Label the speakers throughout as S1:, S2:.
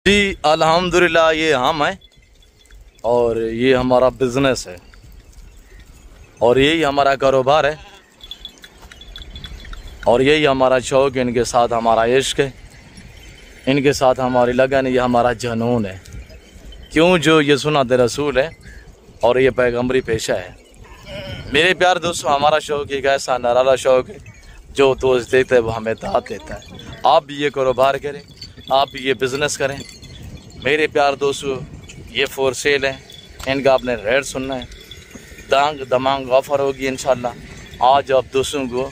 S1: जी अल्हम्दुलिल्लाह, ये हम हैं और ये हमारा बिज़नेस है और यही हमारा कारोबार है और यही हमारा शौक़, इनके साथ हमारा इश्क है, इनके साथ हमारी लगन, ये हमारा जुनून है। क्यों? जो ये सुन्नत रसूल है और ये पैगंबरी पेशा है। मेरे प्यार दोस्तों, हमारा शौक़ एक ऐसा निराला शौक़ है जो दोस्त देते हैं वो हमें दाद देता है। आप भी ये कारोबार करें, आप भी ये बिज़नेस करें। मेरे प्यार दोस्तों, ये फॉर सेल है, इनका आपने रेट सुनना है। दांग दमांग ऑफ़र होगी इंशाल्लाह। आज आप दोस्तों को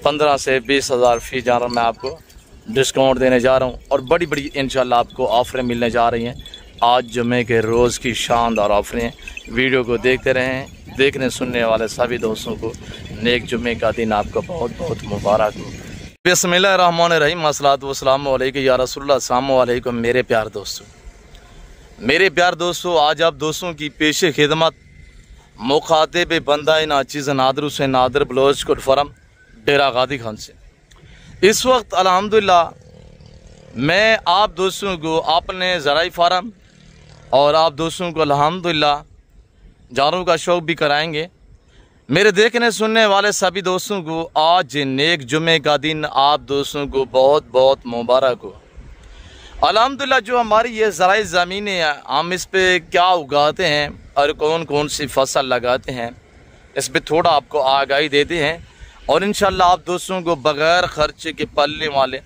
S1: 15 से 20 हज़ार फ़ी जानवर मैं आपको डिस्काउंट देने जा रहा हूँ और बड़ी बड़ी इंशाल्लाह आपको ऑफ़रें मिलने जा रही हैं। आज जुमे के रोज़ की शानदार ऑफ़रें। वीडियो को देखते रहें। देखने सुनने वाले सभी दोस्तों को नेक जुमे का दिन आपको बहुत बहुत मुबारक हो। बिस्मिल्लाहिर्रहमानिर्रहीम, अस्सलातु वस्सलामु अलैका या रसूलल्लाह। अस्सलामु अलैकुम मेरे प्यार दोस्तों। मेरे प्यार दोस्तों, आज आप दोस्तों की पेशे खिदमत मुखातिब बंदा नाचीज़ नादर हुसैन नादर ब्लोच कोट फरम डेरा गादी खान से इस वक्त अल्हम्दुलिल्लाह मैं आप दोस्तों को अपने ज़राई फार्म और आप दोस्तों को अल्हम्दुलिल्लाह जानवरों का शौक़ भी कराएंगे। मेरे देखने सुनने वाले सभी दोस्तों को आज नेक जुमे का दिन आप दोस्तों को बहुत बहुत मुबारक हो। अल्हम्दुलिल्लाह जो हमारी ये ज़राई ज़मीनें हैं, हम इस पे क्या उगाते हैं और कौन कौन सी फसल लगाते हैं, इस पे थोड़ा आपको आगाही देते हैं और इंशाल्लाह आप दोस्तों को बग़ैर ख़र्चे के पलने वाले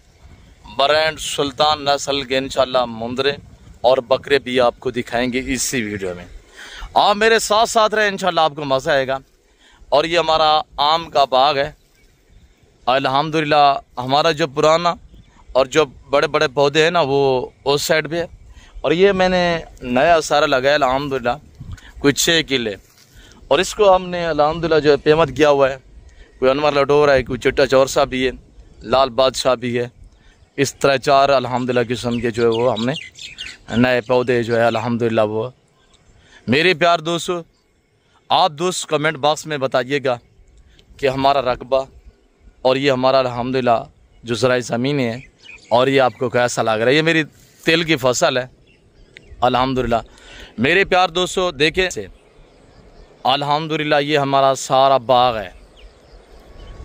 S1: ब्रांड सुल्तान नस्ल के इंशाल्लाह मुंदरे और बकरे भी आपको दिखाएंगे इसी वीडियो में। आप मेरे साथ साथ रहे, इंशाल्लाह आपको मज़ा आएगा। और ये हमारा आम का बाग है अल्हम्दुलिल्लाह। हमारा जो पुराना और जो बड़े बड़े पौधे हैं ना वो उस साइड पे है और ये मैंने नया सारा लगाया अल्हम्दुलिल्लाह, कुछ 6 किले। और इसको हमने अल्हम्दुलिल्लाह जो है पेमत किया हुआ है। कोई अनवर लडोर है, कोई चिट्टा चौरसा भी है, लाल बादशाह भी है। इस तरह 4 अल्हम्दुलिल्लाह किस्म के जो है वो हमने नए पौधे जो है अल्हम्दुलिल्लाह वो। मेरे प्यार दोस्तों, आप दोस्त कमेंट बॉक्स में बताइएगा कि हमारा रकबा और ये हमारा अल्हम्दुलिल्लाह जो ज़राई ज़मीनें हैं और ये आपको कैसा लग रहा है। ये मेरी तेल की फसल है अल्हम्दुलिल्लाह। मेरे प्यार दोस्तों देखें से अल्हम्दुलिल्लाह ये हमारा सारा बाग है।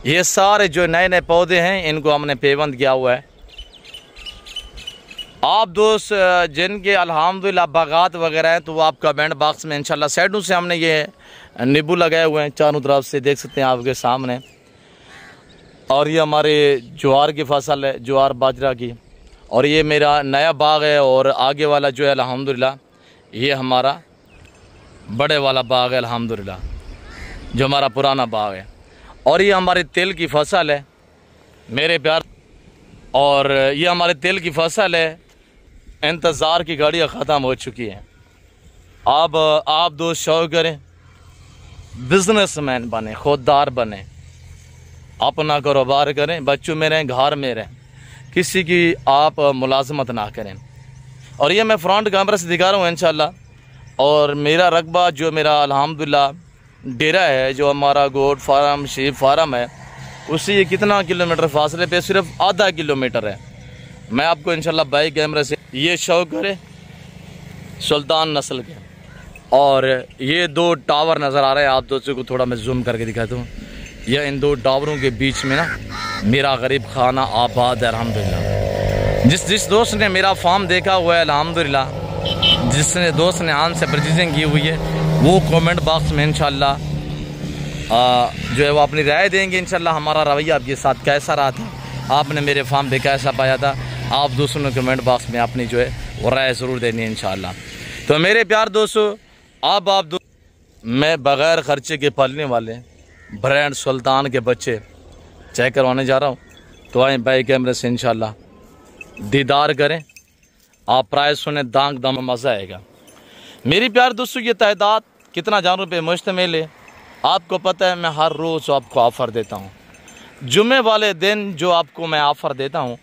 S1: ये सारे जो नए नए पौधे हैं इनको हमने पेबंद किया हुआ है। आप दोस्त जिनके अल्हम्दुलिल्लाह बागात वगैरह हैं तो वो आप कमेंट बॉक्स में इंशाल्लाह। साइडों से हमने ये नींबू लगाए हुए हैं, चारों तरफ से देख सकते हैं आपके सामने। और ये हमारे ज्वार की फसल है, ज्वार बाजरा की। और ये मेरा नया बाग है और आगे वाला जो है अल्हम्दुलिल्लाह ये हमारा बड़े वाला बाग है अल्हम्दुलिल्लाह, जो हमारा पुराना बाग है। और ये हमारे तेल की फसल है मेरे प्यार। और ये हमारे तेल की फसल है। इंतज़ार की गाड़ियाँ ख़त्म हो चुकी हैं। अब आप दोस्त शौक़ करें, बिजनेसमैन बने, खुददार बने, अपना कारोबार करें, बच्चों में रहें, घर में रहें, किसी की आप मुलाजमत ना करें। और ये मैं फ्रंट कैमरा से दिखा रहा हूँ इंशाल्लाह। और मेरा रकबा जो मेरा अल्हम्दुलिल्लाह डेरा है, जो हमारा गोट फार्म शीप फार्म है, उससे कितना किलोमीटर फासले पे, सिर्फ आधा किलोमीटर है। मैं आपको इंशाल्लाह बाई कैमरे से ये शौक़ करे सुल्तान नस्ल के। और ये 2 टावर नज़र आ रहे हैं आप दोस्तों को, थोड़ा मैं जूम करके दिखाता हूँ। यह इन 2 टावरों के बीच में ना मेरा गरीब खाना आबाद है अल्हम्दुलिल्लाह। जिस दोस्त ने मेरा फार्म देखा हुआ है अल्हम्दुलिल्लाह, जिसने दोस्त ने आन से परचेजिंग की हुई है, वो कमेंट बॉक्स में इंशाल्लाह जो है वो अपनी राय देंगे। इंशाल्लाह हमारा रवैया आपके साथ कैसा रहा था, आपने मेरे फार्म पे कैसा पाया था, आप दोस्तों ने कमेंट बॉक्स में अपनी जो है वो राय ज़रूर देनी है इंशाल्लाह। तो मेरे प्यार दोस्तों, आप मैं बग़ैर ख़र्चे के पालने वाले ब्रांड सुल्तान के बच्चे चेक करवाने जा रहा हूँ। तो आए बाई कैमरे से इंशाल्लाह दीदार करें, आप प्राइस सुने, दांग दम मज़ा आएगा। मेरी प्यार दोस्तों, ये तादाद कितना जानवरों पे मुश्तमिल है आपको पता है। मैं हर रोज़ आपको ऑफ़र देता हूँ। जुमे वाले दिन जो आपको मैं ऑफ़र देता हूँ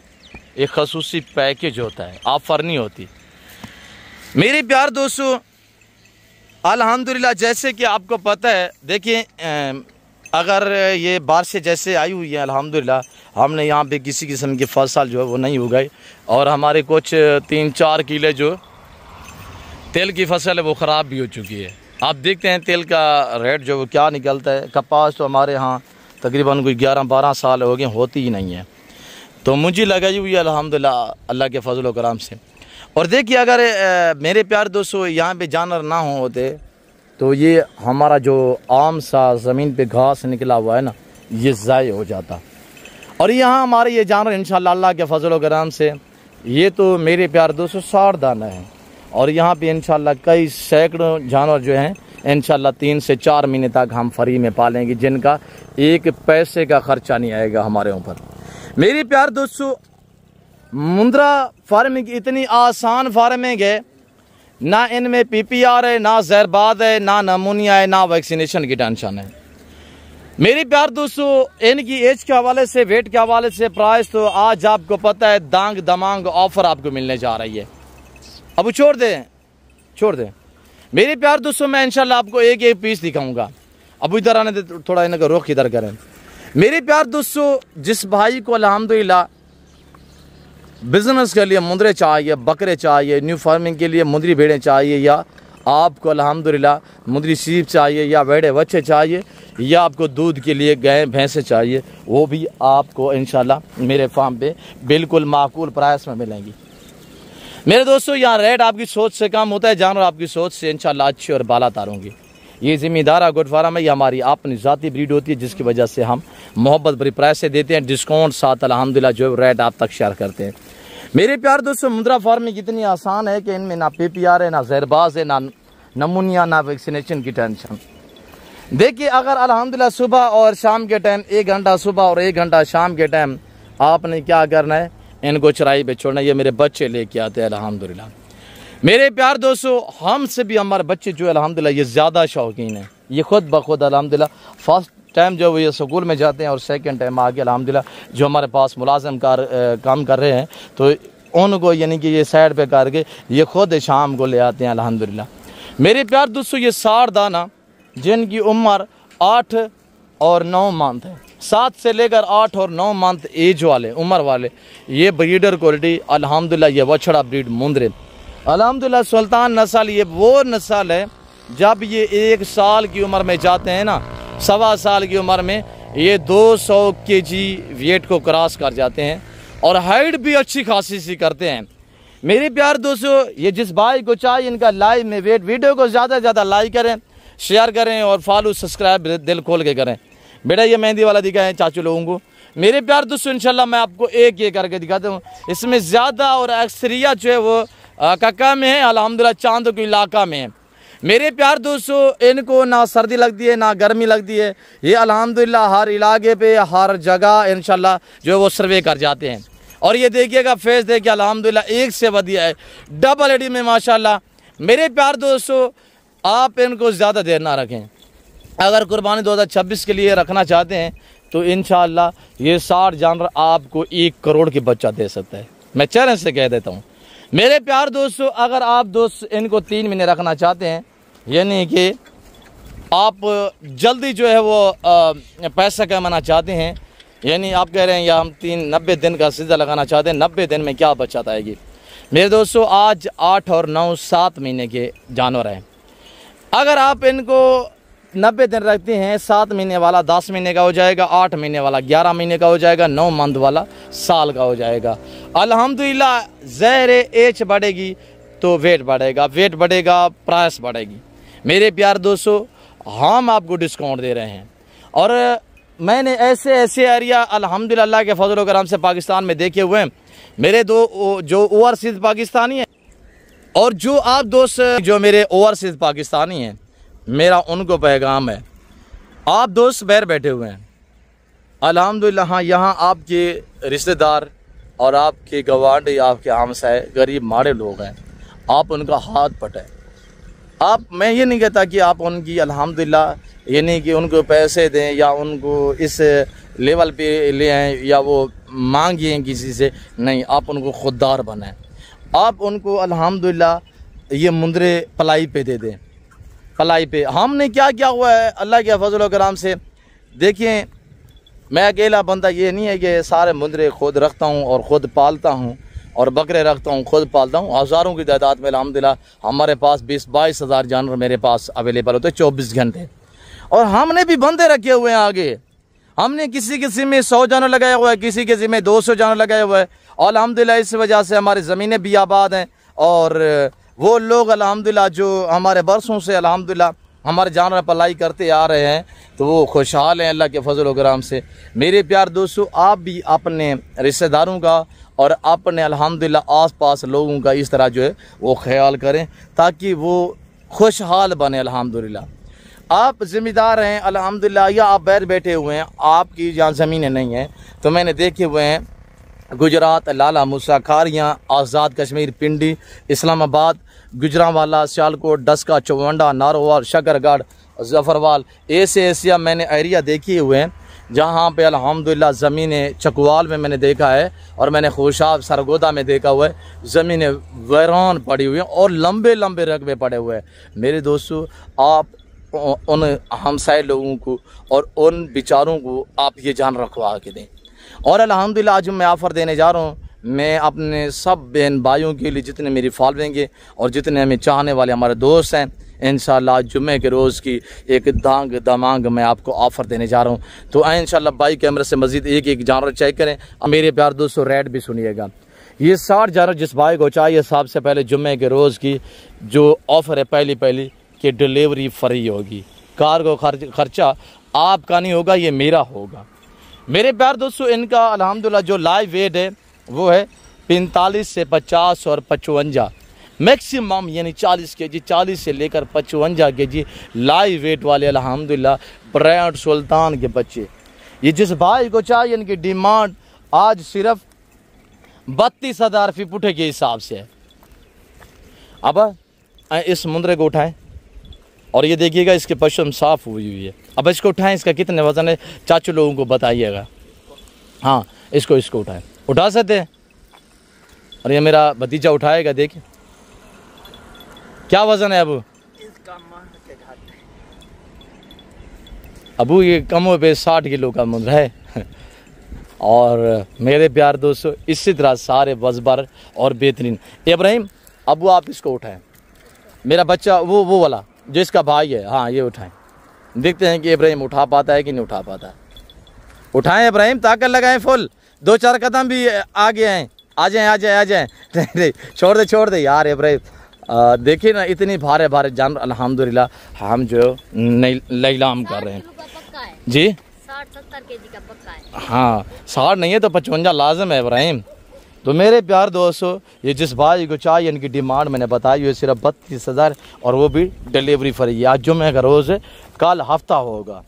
S1: एक ख़ुसूसी पैकेज होता है, ऑफ़र नहीं होती। मेरे प्यार दोस्तों अल्हम्दुलिल्लाह, जैसे कि आपको पता है, देखिए अगर ये बारिश जैसे आई हुई है अल्हम्दुलिल्लाह, हमने यहाँ पे किसी किस्म की फसल जो है वो नहीं उगाई और हमारे कुछ 3-4 किले जो तेल की फसल है वो ख़राब भी हो चुकी है। आप देखते हैं तेल का रेट जो वो क्या निकलता है। कपास तो हमारे यहाँ तकरीबन कोई 11-12 साल हो गए होती ही नहीं है, तो मुझे लगाई हुई है अल्हम्दुलिल्लाह अल्लाह के फजल व करम से। और देखिए अगर मेरे प्यारे दोस्तों यहाँ पे जानवर ना होते तो ये हमारा जो आम सा ज़मीन पे घास निकला हुआ है ना, ये ज़ाय हो जाता। और यहाँ हमारे ये जानवर इंशाअल्लाह अल्लाह के फजल व करम से, ये तो मेरे प्यारे दोस्तों 60 दाना है और यहाँ पे इंशाअल्लाह कई सैकड़ों जानवर जो हैं इंशाअल्लाह 3 से 4 महीने तक हम फ्री में पालेंगे, जिनका एक पैसे का खर्चा नहीं आएगा हमारे ऊपर। मेरे प्यारे दोस्तों, मुंद्रा फार्मिंग इतनी आसान फार्मिंग है, ना इनमें PPR है, ना जहरबाद है, ना नमूनिया है, ना वैक्सीनेशन की टेंशन है। मेरे प्यार दोस्तों, इनकी एज के हवाले से, वेट के हवाले से प्राइस तो आज आपको पता है दांग दमांग ऑफर आपको मिलने जा रही है। अब छोड़ दें मेरे प्यार दोस्तों, मैं इंशाल्लाह आपको एक एक पीस दिखाऊंगा। अब इधर आने दे, थोड़ा इनका रुख इधर करें। मेरे प्यार दोस्तों, जिस भाई को अल्हम्दुलिल्लाह बिजनेस के लिए मुंद्रे चाहिए, बकरे चाहिए, न्यू फार्मिंग के लिए मुंद्री भेड़ें चाहिए, या आपको अल्हम्दुलिल्लाह मुंद्री सीप चाहिए, या भेड़े बच्चे चाहिए, या आपको दूध के लिए गाय भैंसे चाहिए, वो भी आपको इंशाल्लाह मेरे फार्म पे बिल्कुल माकूल प्राइस में मिलेंगी। मेरे दोस्तों, यहाँ रेट आपकी सोच से कम होता है, जानवर आपकी सोच से इंशाल्लाह अच्छी और बाला तार होंगी। ये ज़िम्मेदार गुड फार्म है, ये हमारी अपनी ज़ाती ब्रीड होती है, जिसकी वजह से हम मोहब्बत भरी प्राइस से देते हैं, डिस्काउंट साथ अल्हम्दुलिल्लाह जो रेट आप तक शेयर करते हैं। मेरे प्यार दोस्तों, मुंद्रा फार्मिंग इतनी आसान है कि इनमें ना PPR है, ना जहरबाज है, ना नमूनिया, ना वैक्सीनेशन की टेंशन। देखिए अगर अल्हम्दुलिल्लाह सुबह और शाम के टाइम 1 घंटा सुबह और 1 घंटा शाम के टाइम आपने क्या करना है, इनको चराई पे छोड़ना। ये मेरे बच्चे लेके आते हैं अल्हम्दुलिल्लाह। मेरे प्यार दोस्तों, हमसे भी हमारे बच्चे जो है अल्हम्दुलिल्लाह ये ज़्यादा शौकीन है। ये खुद ब खुद अल्हम्दुलिल्लाह फर्स्ट टाइम जो ये स्कूल में जाते हैं और सेकंड टाइम आगे अल्हम्दुलिल्लाह जो हमारे पास मुलाजिम काम कर रहे हैं, तो उनको यानी कि ये साइड पे करके ये खुद शाम को ले आते हैं अल्हम्दुलिल्लाह। मेरे प्यार दोस्तों, ये 60 दाना जिनकी उम्र 8 और 9 मंथ है, 7 से लेकर 8 और 9 मंथ एज वाले उम्र वाले, ये ब्रीडर क्वालिटी अल्हम्दुलिल्लाह ये वछड़ा ब्रीड मुंद्रे अल्हम्दुलिल्लाह सुल्तान नस्ल, ये वो नस्ल है जब ये 1 साल की उम्र में जाते हैं ना, 1.25 साल की उम्र में ये 200 kg वेट को क्रॉस कर जाते हैं और हाइट भी अच्छी खासी सी करते हैं। मेरे प्यार दोस्तों, ये जिस भाई को चाहिए इनका लाइव में वेट, वीडियो को ज़्यादा से ज़्यादा लाइक करें, शेयर करें और फॉलो सब्सक्राइब दिल खोल के करें। बेटा ये मेहंदी वाला दिखाएं चाचू लोगों को। मेरे प्यार दोस्तों, इंशाल्लाह मैं आपको एक एक करके दिखाता हूँ। इसमें ज़्यादा और अक्सरियत जो है वो कक्का में है, अल्हम्दुलिल्लाह चांदों के इलाका में है। मेरे प्यार दोस्तों, इनको ना सर्दी लगती है ना गर्मी लगती है, ये अल्हम्दुलिल्लाह हर इलाके पे हर जगह इंशाल्लाह जो है वो सर्वे कर जाते हैं। और ये देखिएगा फेस देखिए अल्हम्दुलिल्लाह एक से बढ़िया है, डबल एडी में माशाल्लाह। मेरे प्यार दोस्तों, आप इनको ज़्यादा देर ना रखें। अगर कुर्बानी 2026 के लिए रखना चाहते हैं तो इंशाअल्लाह ये 60 जानवर आपको 1 करोड़ की बच्चा दे सकता है, मैं चैलेंज से कह देता हूँ। मेरे प्यार दोस्तों, अगर आप दोस्त इनको 3 महीने रखना चाहते हैं, यानी कि आप जल्दी जो है वो पैसा कमाना चाहते हैं, यानी आप कह रहे हैं या हम 90 दिन का सीधा लगाना चाहते हैं, 90 दिन में क्या बचत आएगी। मेरे दोस्तों, आज 8 और 9 7 महीने के जानवर हैं। अगर आप इनको 90 दिन रखते हैं, 7 महीने वाला 10 महीने का हो जाएगा, 8 महीने वाला 11 महीने का हो जाएगा, 9 मंथ वाला साल का हो जाएगा। अल्हम्दुलिल्लाह ज़हर एज बढ़ेगी तो वेट बढ़ेगा, वेट बढ़ेगा प्राइस बढ़ेगी। मेरे प्यार दोस्तों, हम आपको डिस्काउंट दे रहे हैं और मैंने ऐसे एरिया अल्हम्दुलिल्लाह अल्लाह के फजल व करम से पाकिस्तान में देखे हुए हैं। मेरे दो जो ओवरसीज़ पाकिस्तानी हैं और जो आप दोस्त जो मेरे ओवरसीज़ पाकिस्तानी हैं, मेरा उनको पैगाम है, आप दोस्त बाहर बैठे हुए हैं अल्हम्दुलिल्लाह, हाँ यहाँ आपके रिश्तेदार और आपके गवांढी, आपके हमसाए गरीब माड़े लोग हैं, आप उनका हाथ पटाएं। आप, मैं ये नहीं कहता कि आप उनकी अल्हम्दुलिल्लाह यानी कि उनको पैसे दें या उनको इस लेवल पे ले आएँ या वो मांगिए किसी से, नहीं, आप उनको खुददार बनाएं। आप उनको अल्हम्दुलिल्लाह ये मुंद्रे पलाई पे दे दें, पलाई पे। हमने क्या किया हुआ है अल्लाह के फजल व करम से, देखिए मैं अकेला बंदा ये नहीं है कि सारे मुंदरे खुद रखता हूँ और ख़ुद पालता हूँ और बकरे रखता हूँ, खुद पालता हूँ। हज़ारों की तादाद में अल्हम्दुलिल्लाह हमारे पास 20-22 हज़ार जानवर मेरे पास अवेलेबल होते हैं 24 घंटे। और हमने भी बंदे रखे हुए हैं आगे, हमने किसी में 100 जानवर लगाया हुआ है, किसी में 200 जानवर लगाया हुआ है। और अल्हम्दुलिल्लाह इस वजह से हमारी ज़मीनें भी आबाद हैं और वो लोग अल्हम्दुलिल्लाह जो हमारे बरसों से अल्हम्दुलिल्लाह हमारे जानवर पलाई करते आ रहे हैं तो वो खुशहाल हैं अल्लाह के फजल व करम से। मेरे प्यार दोस्तों, आप भी अपने रिश्तेदारों का और अपने अल्हम्दुलिल्लाह आस-पास लोगों का इस तरह जो है वो ख्याल करें ताकि वो खुशहाल बने। अल्हम्दुलिल्लाह आप ज़िम्मेदार हैं अल्हम्दुलिल्लाह, या आप बैठ बैठे हुए हैं, आपकी जहाँ ज़मीनें नहीं हैं तो मैंने देखे हुए हैं गुजरात, लाला मूसा, खारियाँ, आज़ाद कश्मीर, पिंडी, इस्लामाबाद, गुजरांवाला, सियालकोट, डस्का, चौवंडा, नारोवाल, शकरगढ़, जफरवाल, ऐसे मैंने एरिया देखे हुए हैं जहाँ पे अल्हम्दुलिल्लाह ज़मीनें, चकवाल में मैंने देखा है और मैंने खुशाब सरगोदा में देखा हुआ है, ज़मीनें वैरान पड़ी हुई हैं और लंबे लंबे रकबे पड़े हुए हैं। मेरे दोस्तों, आप उन हमसाए लोगों को और उन बेचारों को आप ये जान रखवा के दें। और अल्हम्दुलिल्लाह आज मैं ऑफ़र देने जा रहा हूँ, मैं अपने सब बहन भाइयों के लिए जितने मेरी फॉलोइंग है और जितने हमें चाहने वाले हमारे दोस्त हैं, इंशाल्लाह जुम्मे के रोज़ की एक दांग दमांग मैं आपको ऑफ़र देने जा रहा हूँ। तो आए इंशाल्लाह बाई कैमरे से मज़ीद एक जानवर चेक करें। मेरे प्यार दोस्तों, रेट भी सुनिएगा। ये 60 जानवर जिस भाई को चाहिए सबसे पहले जुम्मे के रोज़ की जो ऑफ़र है पहली कि डिलीवरी फ्री होगी, कार्गो खर्चा आपका नहीं होगा, ये मेरा होगा। मेरे प्यार दोस्तों, इनका अल्हम्दुलिल्लाह जो लाइव वेट है वो है 45 से 50 और 55 मैक्सिमम, यानी 40 kg, 40 से लेकर 55 kg लाइव वेट वाले अल्हम्दुलिल्लाह ब्रांड सुल्तान के बच्चे। ये जिस भाई को चाहिए इनकी डिमांड आज सिर्फ 32,000 फी पुठे के हिसाब से है। अब इस मुंदरे को उठाएं और ये देखिएगा इसके पश्चिम साफ हुई है। अब इसको उठाएं, इसका कितने वज़न है चाचू लोगों को बताइएगा। हाँ, इसको उठाएं, उठा सकते हैं। और ये मेरा भतीजा उठाएगा, देखिए क्या वज़न है अबू ये कम पे 60 किलो का मुंदरा है। और मेरे प्यार दोस्तों, इसी तरह सारे वज़बर और बेहतरीन। इब्राहिम अबू आप इसको उठाएं, मेरा बच्चा वो वाला जो इसका भाई है, हाँ ये उठाएं। देखते हैं कि इब्राहिम उठा पाता है कि नहीं उठा पाता। उठाएं इब्राहिम, ताकत लगाएं फुल, 2-4 कदम भी आगे आए, आ जाएं। नहीं छोड़ दे यार इब्राहिम। देखिए ना इतनी भारे जानवर अल्हम्दुलिल्लाह हम जो नीलाम कर रहे हैं जी।
S2: 60-70 kg का पक्का है।
S1: हाँ 60 नहीं है तो 55 लाजम है इब्राहिम। तो मेरे प्यार दोस्तों, ये जिस भाई को चाहिए इनकी डिमांड मैंने बताई हुई सिर्फ 32,000 और वो भी डिलीवरी फ्री। आज जुम्मे का रोज़ है, कल हफ्ता होगा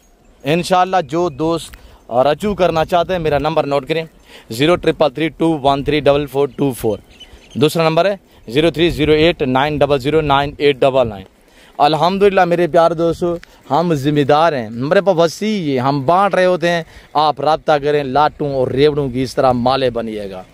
S1: इंशाल्लाह। जो दोस्त रजू करना चाहते हैं मेरा नंबर नोट करें 0332134424। दूसरा नंबर है 0308900989। अल्हम्दुलिल्लाह मेरे प्यार दोस्तों, हम जिम्मेदार हैं, हमारे पास वसी है, हम बांट रहे होते हैं। आप रब्ता करें, लाटू और रेवड़ों की इस तरह माले बनिएगा।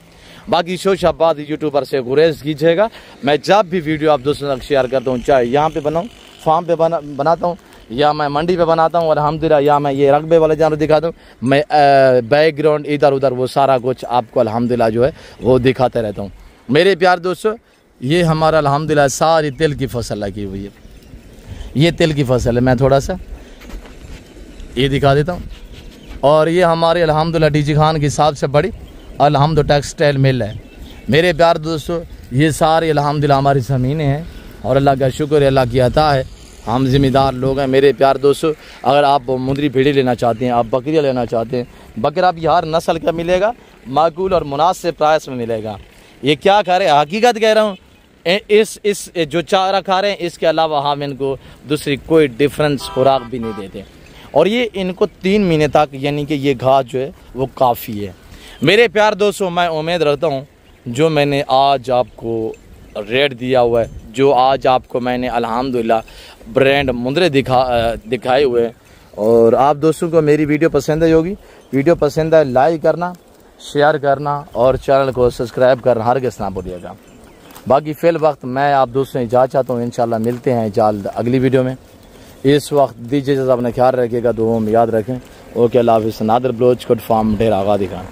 S1: बाकी शोशाबाद यूट्यूबर से गुरेज कीजिएगा। मैं जब भी वीडियो आप दोस्तों तक शेयर करता हूँ, चाहे यहाँ पे बनाऊँ, फार्म पे बनाता हूँ या मैं मंडी पे बनाता हूँ, अल्हम्दुलिल्लाह या मैं ये रकबे वाले जानवर दिखाता हूँ, मैं बैकग्राउंड इधर उधर वो सारा कुछ आपको अल्हम्दुलिल्लाह जो है वो दिखाते रहता हूँ। मेरे प्यार दोस्तों, ये हमारा अल्हम्दुलिल्लाह सारी तिल की फसल लगी हुई है। ये तिल की फसल है, मैं थोड़ा सा ये दिखा देता हूँ। और ये हमारे अल्हम्दुलिल्लाह डीजी खान की सबसे बड़ी अल्हम्दुलिल्लाह टेक्सटाइल मिल है। मेरे प्यार दोस्तों, ये सारी अल्हम्दुलिल्लाह हमारी ज़मीनें हैं और अल्लाह का शुक्र है, अल्लाह की अता है, हम ज़िम्मेदार लोग हैं। मेरे प्यार दोस्तों, अगर आप मुंदरी भेड़ी लेना चाहते हैं, आप बकरियाँ लेना चाहते हैं, बकरा भी हर नस्ल का मिलेगा, माकूल और मुनासिब प्राइस में मिलेगा। ये क्या खा रहे हैं, हकीकत कह रहा हूँ, इस जो चारा खा रहे हैं इसके अलावा हम इनको दूसरी कोई डिफरेंस खुराक भी नहीं देते। और ये इनको 3 महीने तक यानी कि ये घास जो है वो काफ़ी है। मेरे प्यार दोस्तों, मैं उम्मीद रखता हूँ जो मैंने आज आपको रेट दिया हुआ है, जो आज आपको मैंने अल्हम्दुलिल्लाह ब्रांड मुंदरे दिखाए हुए, और आप दोस्तों को मेरी वीडियो पसंद आई होगी। वीडियो पसंद है लाइक करना, शेयर करना और चैनल को सब्सक्राइब करना हरगिज़ ना भूलिएगा। बाकी फ़िल वक्त मैं आप दोस्तों से इजाज़त चाहता हूँ, इंशाल्लाह मिलते हैं जल्द अगली वीडियो में। इस वक्त दीजिए, अपना ख्याल रखिएगा, दुआओं में याद रखें। ओके, अल्लाह हाफिज़। नादिर बलोच कोट फार्म, डेरा आगादी खान।